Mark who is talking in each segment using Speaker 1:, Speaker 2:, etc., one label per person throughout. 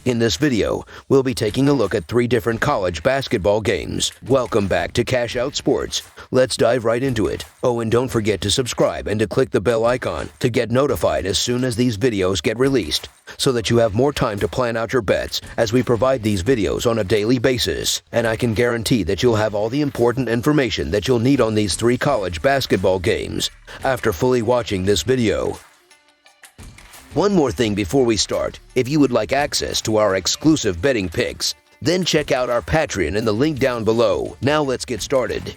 Speaker 1: In this video, we'll be taking a look at 3 different college basketball games. Welcome back to Cash Out Sports. Let's dive right into it. Oh, and don't forget to subscribe and to click the bell icon to get notified as soon as these videos get released, so that you have more time to plan out your bets as we provide these videos on a daily basis. And I can guarantee that you'll have all the important information that you'll need on these 3 college basketball games after fully watching this video. One more thing before we start. If you would like access to our exclusive betting picks, then check out our Patreon in the link down below. Now let's get started.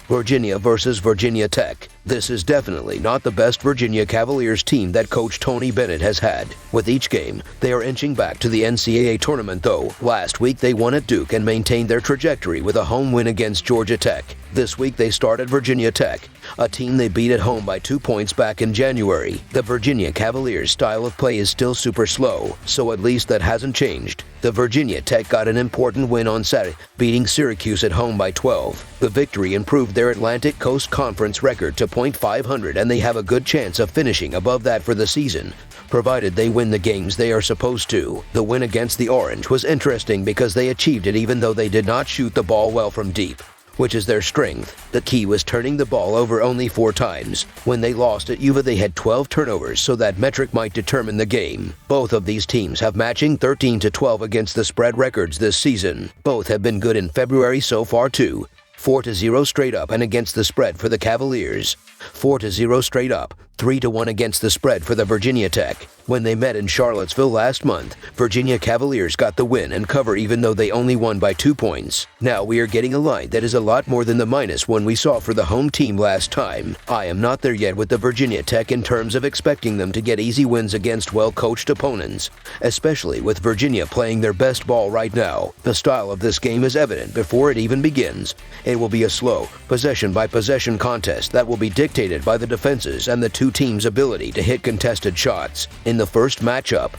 Speaker 1: Virginia versus Virginia Tech. This is definitely not the best Virginia Cavaliers team that Coach Tony Bennett has had. With each game, they are inching back to the NCAA tournament though. Last week they won at Duke and maintained their trajectory with a home win against Georgia Tech. This week they started Virginia Tech, a team they beat at home by 2 points back in January. The Virginia Cavaliers' style of play is still super slow, so at least that hasn't changed. The Virginia Tech got an important win on Saturday, beating Syracuse at home by 12. The victory improved their Atlantic Coast Conference record to .500, and they have a good chance of finishing above that for the season, provided they win the games they are supposed to. The win against the Orange was interesting because they achieved it even though they did not shoot the ball well from deep, which is their strength. The key was turning the ball over only 4 times. When they lost at UVA, they had 12 turnovers, so that metric might determine the game. Both of these teams have matching 13-12 against the spread records this season. Both have been good in February so far too. 4-0 straight up and against the spread for the Cavaliers. 4-0 straight up, 3-1 against the spread for the Virginia Tech. When they met in Charlottesville last month, Virginia Cavaliers got the win and cover even though they only won by 2 points. Now we are getting a line that is a lot more than the -1 we saw for the home team last time. I am not there yet with the Virginia Tech in terms of expecting them to get easy wins against well-coached opponents, especially with Virginia playing their best ball right now. The style of this game is evident before it even begins. It will be a slow, possession-by-possession contest that will be dictated by the defenses and the 2 teams' ability to hit contested shots. In the first matchup,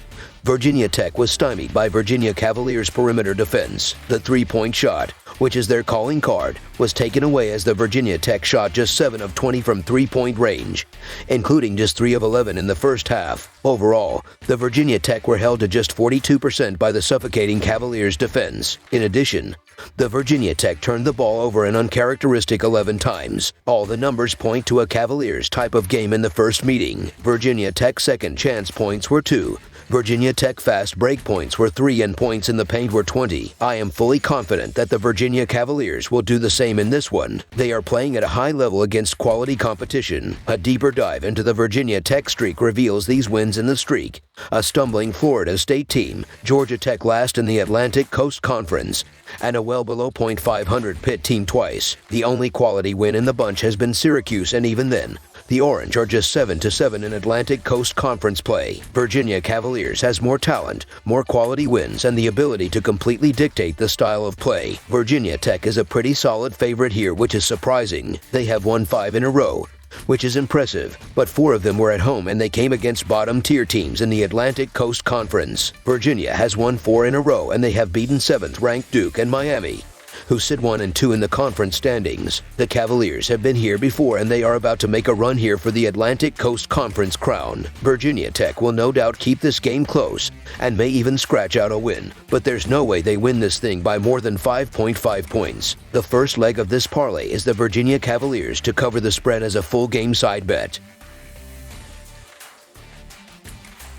Speaker 1: Virginia Tech was stymied by Virginia Cavaliers' perimeter defense. The 3-point shot, which is their calling card, was taken away as the Virginia Tech shot just 7 of 20 from 3-point range, including just 3 of 11 in the first half. Overall, the Virginia Tech were held to just 42% by the suffocating Cavaliers' defense. In addition, the Virginia Tech turned the ball over an uncharacteristic 11 times. All the numbers point to a Cavaliers type of game in the first meeting. Virginia Tech's second chance points were 2. Virginia Tech fast break points were 3 and points in the paint were 20. I am fully confident that the Virginia Cavaliers will do the same in this one. They are playing at a high level against quality competition. A deeper dive into the Virginia Tech streak reveals these wins in the streak. A stumbling Florida State team, Georgia Tech last in the Atlantic Coast Conference, and a well below .500 Pitt team twice. The only quality win in the bunch has been Syracuse, and even then, the Orange are just 7-7 in Atlantic Coast Conference play. Virginia Cavaliers has more talent, more quality wins, and the ability to completely dictate the style of play. Virginia Tech is a pretty solid favorite here, which is surprising. They have won 5 in a row, which is impressive, but 4 of them were at home and they came against bottom-tier teams in the Atlantic Coast Conference. Virginia has won 4 in a row and they have beaten 7th-ranked Duke and Miami, who sit 1 and 2 in the conference standings. The Cavaliers have been here before and they are about to make a run here for the Atlantic Coast Conference crown. Virginia Tech will no doubt keep this game close and may even scratch out a win, but there's no way they win this thing by more than 5.5 points. The first leg of this parlay is the Virginia Cavaliers to cover the spread as a full game side bet.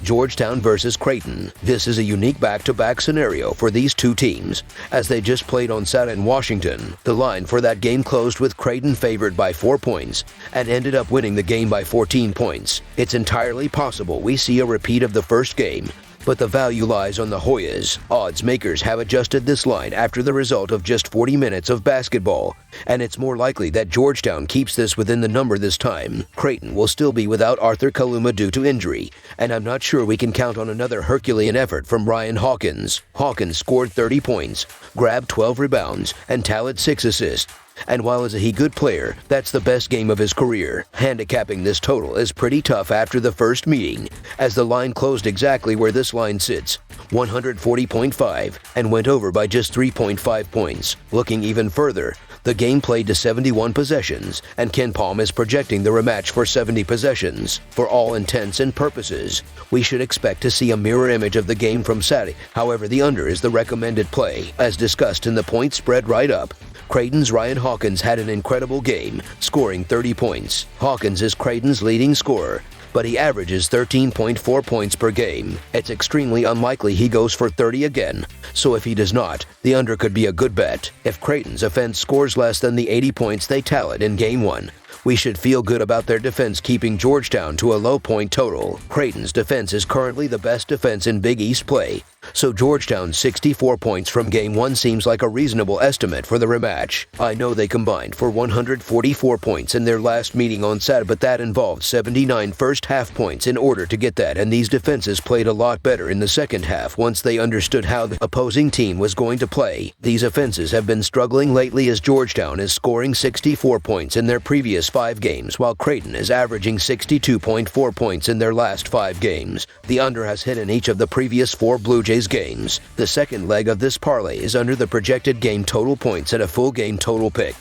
Speaker 1: Georgetown versus Creighton. This is a unique back-to-back scenario for these 2 teams, as they just played on Saturday in Washington. The line for that game closed with Creighton favored by 4 points and ended up winning the game by 14 points. It's entirely possible we see a repeat of the first game, but the value lies on the Hoyas. Odds makers have adjusted this line after the result of just 40 minutes of basketball, and it's more likely that Georgetown keeps this within the number this time. Creighton will still be without Arthur Kaluma due to injury, and I'm not sure we can count on another Herculean effort from Ryan Hawkins. Hawkins scored 30 points, grabbed 12 rebounds, and tallied 6 assists. And while is a good player, that's the best game of his career. Handicapping this total is pretty tough after the first meeting, as the line closed exactly where this line sits, 140.5, and went over by just 3.5 points. Looking even further, The game played to 71 possessions, and KenPom is projecting the rematch for 70 possessions. For all intents and purposes, we should expect to see a mirror image of the game from Saturday. However, the under is the recommended play, as discussed in the point spread write-up. Creighton's Ryan Hawkins had an incredible game, scoring 30 points. Hawkins is Creighton's leading scorer, but he averages 13.4 points per game. It's extremely unlikely he goes for 30 again, so if he does not, the under could be a good bet. If Creighton's offense scores less than the 80 points they tallied in Game 1, we should feel good about their defense keeping Georgetown to a low point total. Creighton's defense is currently the best defense in Big East play, so Georgetown's 64 points from Game 1 seems like a reasonable estimate for the rematch. I know they combined for 144 points in their last meeting on Saturday, but that involved 79 first-half points in order to get that, and these defenses played a lot better in the second half once they understood how the opposing team was going to play. These offenses have been struggling lately as Georgetown is scoring 64 points in their previous 5 games, while Creighton is averaging 62.4 points in their last 5 games. The under has hit in each of the previous 4 Blue Jays games. The second leg of this parlay is under the projected game total points at a full game total pick.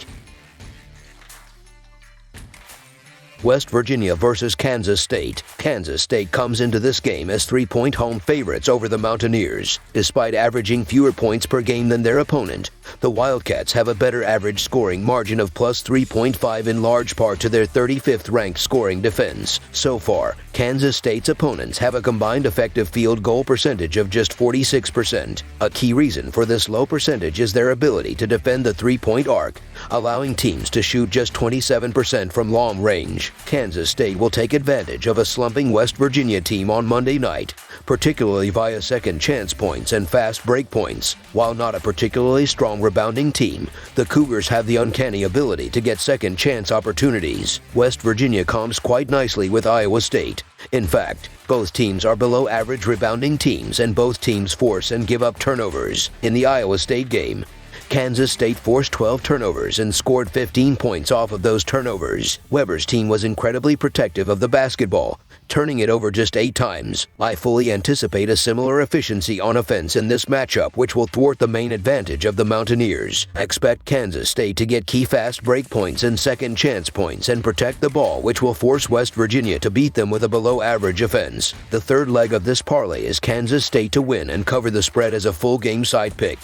Speaker 1: West Virginia versus Kansas State. Kansas State comes into this game as 3-point home favorites over the Mountaineers. Despite averaging fewer points per game than their opponent, the Wildcats have a better average scoring margin of plus 3.5 in large part to their 35th ranked scoring defense. So far, Kansas State's opponents have a combined effective field goal percentage of just 46%. A key reason for this low percentage is their ability to defend the 3-point arc, allowing teams to shoot just 27% from long range. Kansas State will take advantage of a slumping West Virginia team on Monday night, particularly via second chance points and fast break points. While not a particularly strong rebounding team, the Cougars have the uncanny ability to get second chance opportunities. West Virginia comes quite nicely with Iowa State. In fact, both teams are below average rebounding teams, and both teams force and give up turnovers. In the Iowa State game, Kansas State forced 12 turnovers and scored 15 points off of those turnovers. Weber's team was incredibly protective of the basketball, turning it over just 8 times. I fully anticipate a similar efficiency on offense in this matchup, which will thwart the main advantage of the Mountaineers. Expect Kansas State to get key fast break points and second chance points and protect the ball, which will force West Virginia to beat them with a below-average offense. The third leg of this parlay is Kansas State to win and cover the spread as a full game side pick.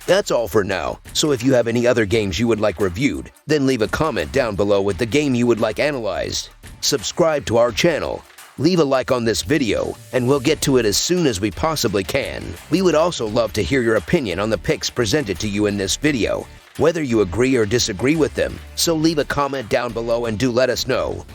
Speaker 1: That's all for now, so if you have any other games you would like reviewed, then leave a comment down below with the game you would like analyzed. Subscribe to our channel, leave a like on this video, and we'll get to it as soon as we possibly can. We would also love to hear your opinion on the picks presented to you in this video, whether you agree or disagree with them, so leave a comment down below and do let us know.